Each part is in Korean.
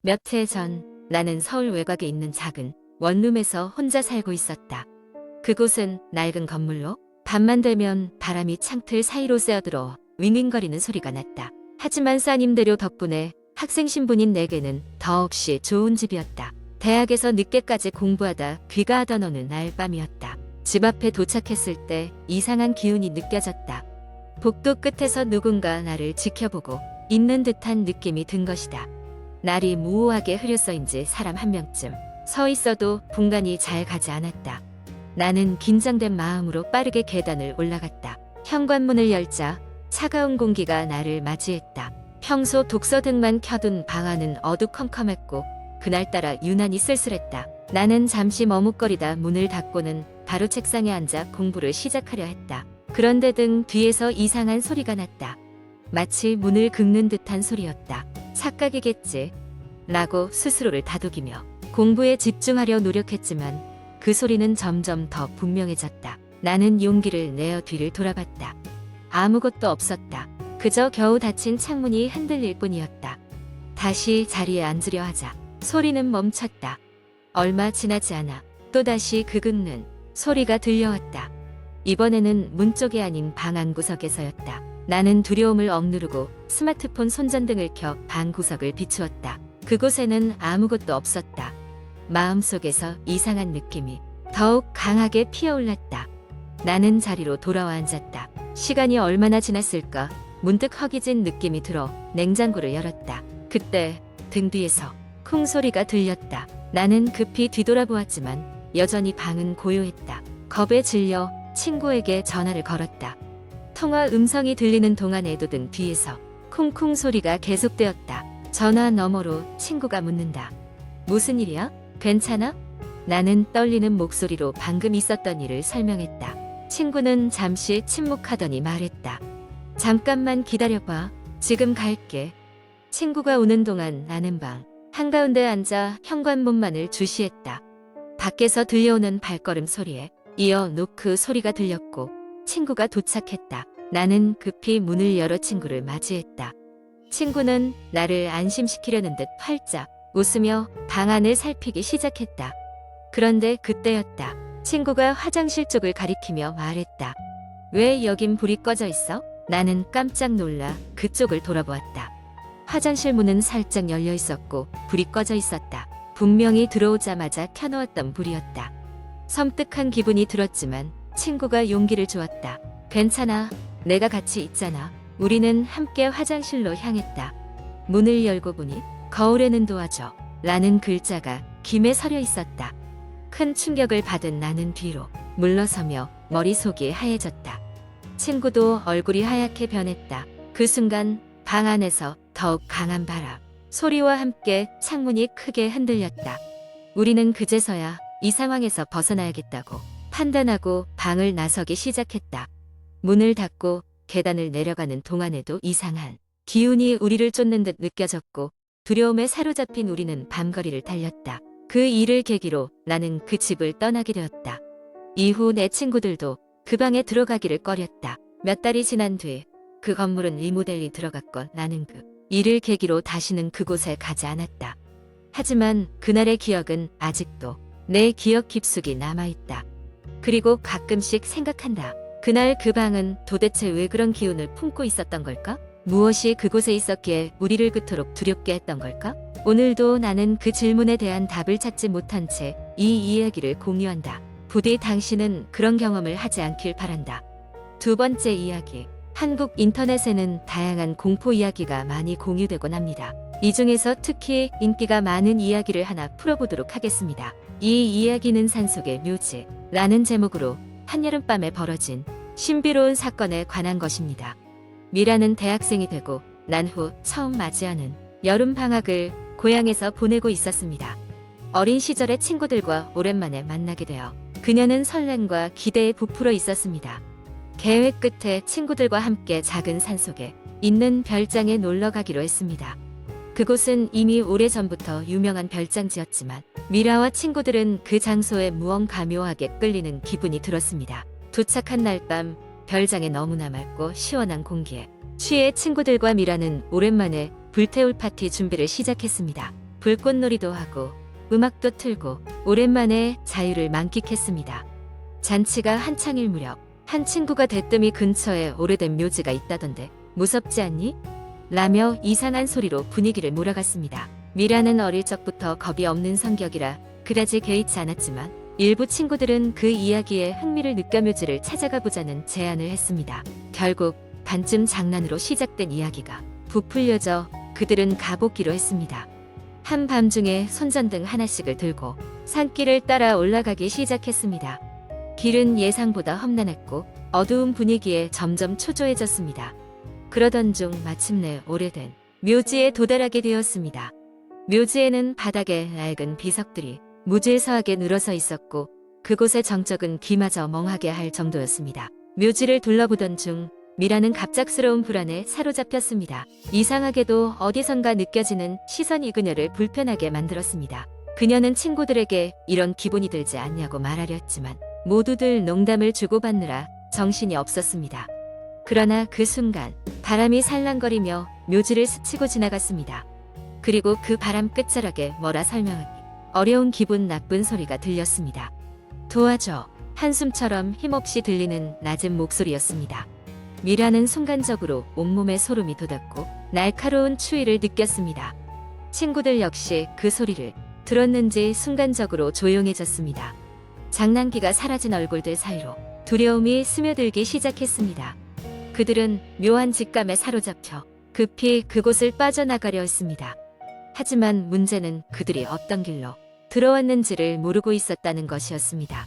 몇 해 전 나는 서울 외곽에 있는 작은 원룸에서 혼자 살고 있었다. 그곳은 낡은 건물로 밤만 되면 바람이 창틀 사이로 쐬어들어 윙윙거리는 소리가 났다. 하지만 싸님대로 덕분에 학생 신분인 내게는 더없이 좋은 집이었다. 대학에서 늦게까지 공부하다 귀가하던 어느 날 밤이었다. 집 앞에 도착했을 때 이상한 기운이 느껴졌다. 복도 끝에서 누군가 나를 지켜보고 있는 듯한 느낌이 든 것이다. 날이 무오하게 흐렸어인지 사람 한 명쯤 서 있어도 분간이 잘 가지 않았다. 나는 긴장된 마음으로 빠르게 계단을 올라갔다. 현관문을 열자 차가운 공기가 나를 맞이했다. 평소 독서 등만 켜둔 방 안은 어두컴컴했고 그날따라 유난히 쓸쓸했다. 나는 잠시 머뭇거리다 문을 닫고는 바로 책상에 앉아 공부를 시작하려 했다. 그런데 등 뒤에서 이상한 소리가 났다. 마치 문을 긁는 듯한 소리였다. 착각이겠지 라고 스스로를 다독이며 공부에 집중하려 노력했지만 그 소리는 점점 더 분명해졌다. 나는 용기를 내어 뒤를 돌아봤다. 아무것도 없었다. 그저 겨우 닫힌 창문이 흔들릴 뿐이었다. 다시 자리에 앉으려 하자 소리는 멈췄다. 얼마 지나지 않아 또다시 그 긁는 소리가 들려왔다. 이번에는 문 쪽이 아닌 방 안구석에서였다. 나는 두려움을 억누르고 스마트폰 손전등을 켜 방 구석을 비추었다. 그곳에는 아무것도 없었다. 마음속에서 이상한 느낌이 더욱 강하게 피어올랐다. 나는 자리로 돌아와 앉았다. 시간이 얼마나 지났을까? 문득 허기진 느낌이 들어 냉장고를 열었다. 그때 등 뒤에서 쿵 소리가 들렸다. 나는 급히 뒤돌아보았지만 여전히 방은 고요했다. 겁에 질려 친구에게 전화를 걸었다. 통화 음성이 들리는 동안에도 등 뒤에서 쿵쿵 소리가 계속되었다. 전화 너머로 친구가 묻는다. 무슨 일이야? 괜찮아? 나는 떨리는 목소리로 방금 있었던 일을 설명했다. 친구는 잠시 침묵하더니 말했다. 잠깐만 기다려봐. 지금 갈게. 친구가 오는 동안 나는 방 한가운데 앉아 현관문만을 주시했다. 밖에서 들려오는 발걸음 소리에 이어 노크 소리가 들렸고 친구가 도착했다. 나는 급히 문을 열어 친구를 맞이했다. 친구는 나를 안심시키려는 듯 활짝 웃으며 방 안을 살피기 시작했다. 그런데 그때였다. 친구가 화장실 쪽을 가리키며 말했다. 왜 여긴 불이 꺼져 있어? 나는 깜짝 놀라 그쪽을 돌아보았다. 화장실 문은 살짝 열려 있었고 불이 꺼져 있었다. 분명히 들어오자마자 켜놓았던 불이었다. 섬뜩한 기분이 들었지만 친구가 용기를 주었다. 괜찮아. 내가 같이 있잖아. 우리는 함께 화장실로 향했다. 문을 열고 보니 거울에는 도와줘 라는 글자가 김에 서려 있었다. 큰 충격을 받은 나는 뒤로 물러서며 머릿속이 하얘졌다. 친구도 얼굴이 하얗게 변했다. 그 순간 방 안에서 더욱 강한 바람, 소리와 함께 창문이 크게 흔들렸다. 우리는 그제서야 이 상황에서 벗어나야겠다고 판단하고 방을 나서기 시작했다. 문을 닫고 계단을 내려가는 동안에도 이상한 기운이 우리를 쫓는 듯 느껴졌고 두려움에 사로잡힌 우리는 밤거리를 달렸다. 그 일을 계기로 나는 그 집을 떠나게 되었다. 이후 내 친구들도 그 방에 들어가기를 꺼렸다. 몇 달이 지난 뒤 그 건물은 리모델이 들어갔건 나는 그 일을 계기로 다시는 그곳에 가지 않았다. 하지만 그날의 기억은 아직도 내 기억 깊숙이 남아있다. 그리고 가끔씩 생각한다. 그날 그 방은 도대체 왜 그런 기운을 품고 있었던 걸까? 무엇이 그곳에 있었기에 우리를 그토록 두렵게 했던 걸까? 오늘도 나는 그 질문에 대한 답을 찾지 못한 채 이 이야기를 공유한다. 부디 당신은 그런 경험을 하지 않길 바란다. 두 번째 이야기. 한국 인터넷에는 다양한 공포 이야기가 많이 공유되곤 합니다. 이 중에서 특히 인기가 많은 이야기를 하나 풀어보도록 하겠습니다. 이 이야기는 산속의 묘지라는 제목으로 한여름밤에 벌어진 신비로운 사건에 관한 것입니다. 미라는 대학생이 되고 난 후 처음 맞이하는 여름방학을 고향에서 보내고 있었습니다. 어린 시절의 친구들과 오랜만에 만나게 되어 그녀는 설렘과 기대에 부풀어 있었습니다. 계획 끝에 친구들과 함께 작은 산속에 있는 별장에 놀러 가기로 했습니다. 그곳은 이미 오래전부터 유명한 별장지였지만 미라와 친구들은 그 장소에 무언가 묘하게 끌리는 기분이 들었습니다. 도착한 날 밤 별장에 너무나 맑고 시원한 공기에 취해 친구들과 미라는 오랜만에 불태울 파티 준비를 시작했습니다. 불꽃놀이도 하고 음악도 틀고 오랜만에 자유를 만끽했습니다. 잔치가 한창일 무렵 한 친구가 대뜸이 근처에 오래된 묘지가 있다던데 무섭지 않니? 라며 이상한 소리로 분위기를 몰아갔습니다. 미라는 어릴 적부터 겁이 없는 성격이라 그다지 개의치 않았지만 일부 친구들은 그 이야기에 흥미를 느껴 묘지를 찾아가 보자는 제안을 했습니다. 결국 반쯤 장난으로 시작된 이야기가 부풀려져 그들은 가보기로 했습니다. 한밤중에 손전등 하나씩을 들고 산길을 따라 올라가기 시작했습니다. 길은 예상보다 험난했고 어두운 분위기에 점점 초조해졌습니다. 그러던 중 마침내 오래된 묘지에 도달하게 되었습니다. 묘지에는 바닥에 낡은 비석들이 무질서하게 늘어서 있었고 그곳의 정적은 귀마저 멍하게 할 정도였습니다. 묘지를 둘러보던 중 미라는 갑작스러운 불안에 사로잡혔습니다. 이상하게도 어디선가 느껴지는 시선이 그녀를 불편하게 만들었습니다. 그녀는 친구들에게 이런 기분이 들지 않냐고 말하려 했지만 모두들 농담을 주고받느라 정신이 없었습니다. 그러나 그 순간 바람이 살랑거리며 묘지를 스치고 지나갔습니다. 그리고 그 바람 끝자락에 뭐라 설명하기 어려운 기분 나쁜 소리가 들렸습니다. 도와줘. 한숨처럼 힘없이 들리는 낮은 목소리였습니다. 미라는 순간적으로 온몸에 소름이 돋았고 날카로운 추위를 느꼈습니다. 친구들 역시 그 소리를 들었는지 순간적으로 조용해졌습니다. 장난기가 사라진 얼굴들 사이로 두려움이 스며들기 시작했습니다. 그들은 묘한 직감에 사로잡혀 급히 그곳을 빠져나가려 했습니다. 하지만 문제는 그들이 어떤 길로 들어왔는지를 모르고 있었다는 것이었습니다.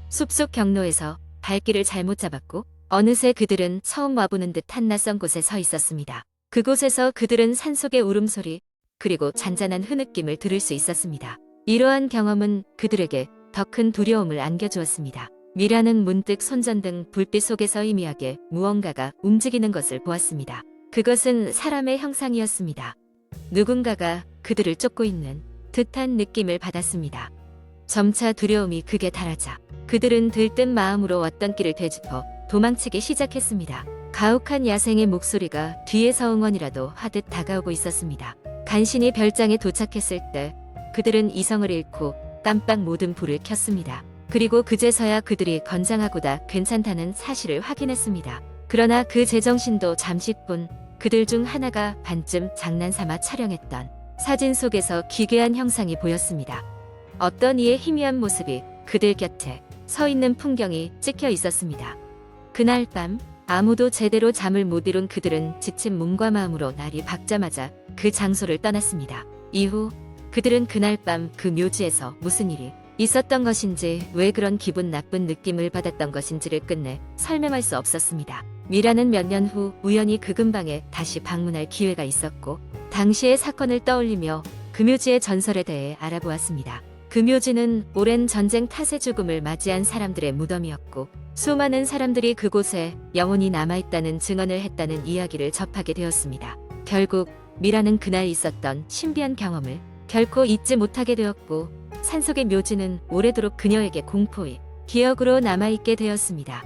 숲속 경로에서 발길을 잘못 잡았고 어느새 그들은 처음 와보는 듯한 낯선 곳에 서 있었습니다. 그곳에서 그들은 산속의 울음소리 그리고 잔잔한 흐느낌을 들을 수 있었습니다. 이러한 경험은 그들에게 더 큰 두려움을 안겨주었습니다. 미라는 문득 손전등 불빛 속에서 희미하게 무언가가 움직이는 것을 보았습니다. 그것은 사람의 형상이었습니다. 누군가가 그들을 쫓고 있는 듯한 느낌을 받았습니다. 점차 두려움이 극에 달하자 그들은 들뜬 마음으로 왔던 길을 되짚어 도망치기 시작했습니다. 가혹한 야생의 목소리가 뒤에서 응원이라도 하듯 다가오고 있었습니다. 간신히 별장에 도착했을 때 그들은 이성을 잃고 깜빡 모든 불을 켰습니다. 그리고 그제서야 그들이 건장하고다 괜찮다는 사실을 확인했습니다. 그러나 그 제정신도 잠시뿐 그들 중 하나가 반쯤 장난삼아 촬영했던 사진 속에서 기괴한 형상이 보였습니다. 어떤 이의 희미한 모습이 그들 곁에 서 있는 풍경이 찍혀 있었습니다. 그날 밤 아무도 제대로 잠을 못 이룬 그들은 지친 몸과 마음으로 날이 밝자마자 그 장소를 떠났습니다. 이후 그들은 그날 밤 그 묘지에서 무슨 일이 있었던 것인지 왜 그런 기분 나쁜 느낌을 받았던 것인지를 끝내 설명할 수 없었습니다. 미라는 몇 년 후 우연히 그 근방에 다시 방문할 기회가 있었고 당시의 사건을 떠올리며 그 묘지의 전설에 대해 알아보았습니다. 그 묘지는 오랜 전쟁 탓의 죽음을 맞이한 사람들의 무덤이었고 수많은 사람들이 그곳에 영혼이 남아있다는 증언을 했다는 이야기를 접하게 되었습니다. 결국 미라는 그날 있었던 신비한 경험을 결코 잊지 못하게 되었고 산속의 묘지는 오래도록 그녀에게 공포의 기억으로 남아있게 되었습니다.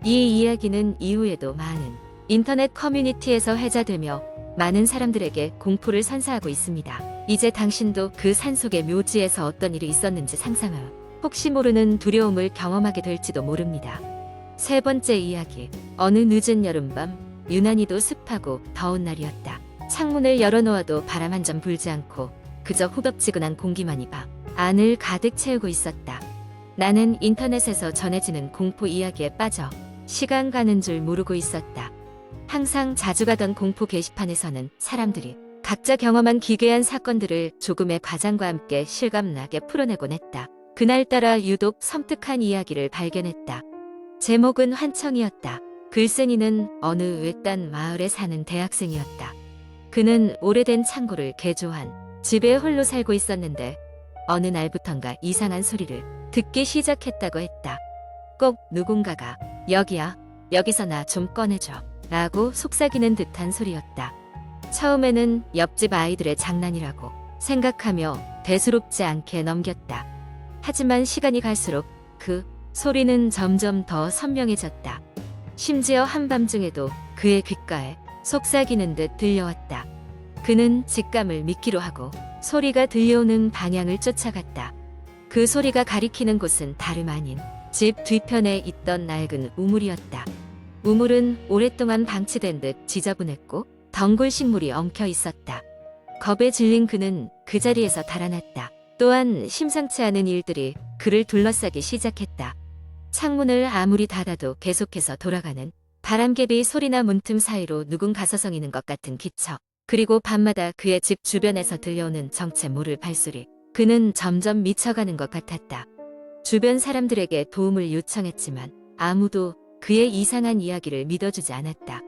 이 이야기는 이후에도 많은 인터넷 커뮤니티에서 회자되며 많은 사람들에게 공포를 선사하고 있습니다. 이제 당신도 그 산속의 묘지에서 어떤 일이 있었는지 상상하여 혹시 모르는 두려움을 경험하게 될지도 모릅니다. 세 번째 이야기. 어느 늦은 여름밤 유난히도 습하고 더운 날이었다. 창문을 열어놓아도 바람 한 점 불지 않고 그저 후덥지근한 공기만이 방 안을 가득 채우고 있었다. 나는 인터넷에서 전해지는 공포 이야기에 빠져 시간 가는 줄 모르고 있었다. 항상 자주 가던 공포 게시판에서는 사람들이 각자 경험한 기괴한 사건들을 조금의 과장과 함께 실감나게 풀어내곤 했다. 그날따라 유독 섬뜩한 이야기를 발견했다. 제목은 환청이었다. 글쓴이는 어느 외딴 마을에 사는 대학생이었다. 그는 오래된 창고를 개조한 집에 홀로 살고 있었는데 어느 날부턴가 이상한 소리를 듣기 시작했다고 했다. 꼭 누군가가 여기야, 여기서 나 좀 꺼내줘 라고 속삭이는 듯한 소리였다. 처음에는 옆집 아이들의 장난이라고 생각하며 대수롭지 않게 넘겼다. 하지만 시간이 갈수록 그 소리는 점점 더 선명해졌다. 심지어 한밤중에도 그의 귓가에 속삭이는 듯 들려왔다. 그는 직감을 믿기로 하고 소리가 들려오는 방향을 쫓아갔다. 그 소리가 가리키는 곳은 다름 아닌 집 뒤편에 있던 낡은 우물이었다. 우물은 오랫동안 방치된 듯 지저분했고 덩굴 식물이 엉켜 있었다. 겁에 질린 그는 그 자리에서 달아났다. 또한 심상치 않은 일들이 그를 둘러싸기 시작했다. 창문을 아무리 닫아도 계속해서 돌아가는 바람개비 소리나 문틈 사이로 누군가 서성이는 것 같은 기척, 그리고 밤마다 그의 집 주변에서 들려오는 정체 모를 발소리. 그는 점점 미쳐가는 것 같았다. 주변 사람들에게 도움을 요청했지만 아무도 그의 이상한 이야기를 믿어주지 않았다.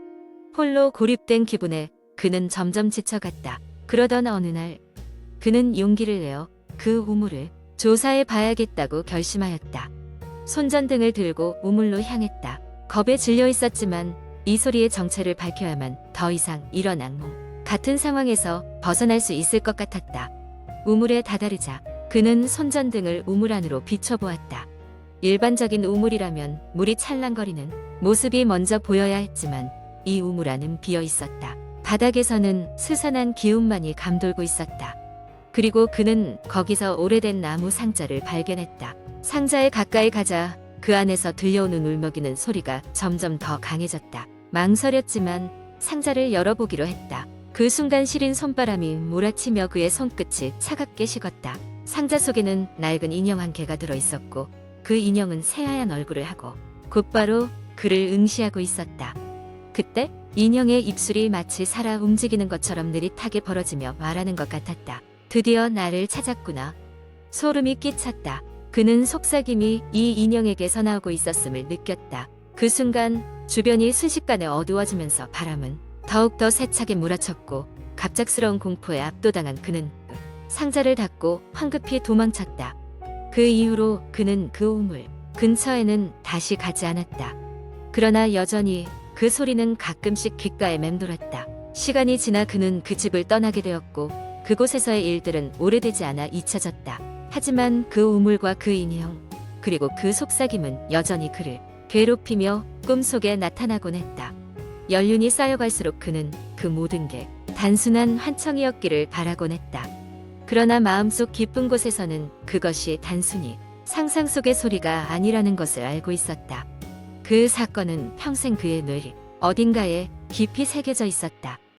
홀로 고립된 기분에 그는 점점 지쳐갔다. 그러던 어느 날 그는 용기를 내어 그 우물을 조사해 봐야겠다고 결심하였다. 손전등을 들고 우물로 향했다. 겁에 질려 있었지만 이 소리의 정체를 밝혀야만 더 이상 이런 악몽 같은 상황에서 벗어날 수 있을 것 같았다. 우물에 다다르자 그는 손전등을 우물 안으로 비춰보았다. 일반적인 우물이라면 물이 찰랑거리는 모습이 먼저 보여야 했지만 이 우물 안은 비어 있었다. 바닥에서는 스산한 기운만이 감돌고 있었다. 그리고 그는 거기서 오래된 나무 상자를 발견했다. 상자에 가까이 가자 그 안에서 들려오는 울먹이는 소리가 점점 더 강해졌다. 망설였지만 상자를 열어보기로 했다. 그 순간 시린 손바람이 몰아치며 그의 손끝이 차갑게 식었다. 상자 속에는 낡은 인형 한 개가 들어있었고 그 인형은 새하얀 얼굴을 하고 곧바로 그를 응시하고 있었다. 그때 인형의 입술이 마치 살아 움직이는 것처럼 느릿하게 벌어지며 말하는 것 같았다. 드디어 나를 찾았구나. 소름이 끼쳤다. 그는 속삭임이 이 인형에게서 나오고 있었음을 느꼈다. 그 순간 주변이 순식간에 어두워지면서 바람은 더욱더 세차게 몰아쳤고 갑작스러운 공포에 압도당한 그는 상자를 닫고 황급히 도망쳤다. 그 이후로 그는 그 우물 근처에는 다시 가지 않았다. 그러나 여전히 그 소리는 가끔씩 귓가에 맴돌았다. 시간이 지나 그는 그 집을 떠나게 되었고 그곳에서의 일들은 오래되지 않아 잊혀졌다. 하지만 그 우물과 그 인형 그리고 그 속삭임은 여전히 그를 괴롭히며 꿈속에 나타나곤 했다. 연륜이 쌓여갈수록 그는 그 모든 게 단순한 환청이었기를 바라곤 했다. 그러나 마음속 깊은 곳에서는 그것이 단순히 상상 속의 소리가 아니라는 것을 알고 있었다. 그 사건은 평생 그의 뇌 어딘가에 깊이 새겨져 있었다.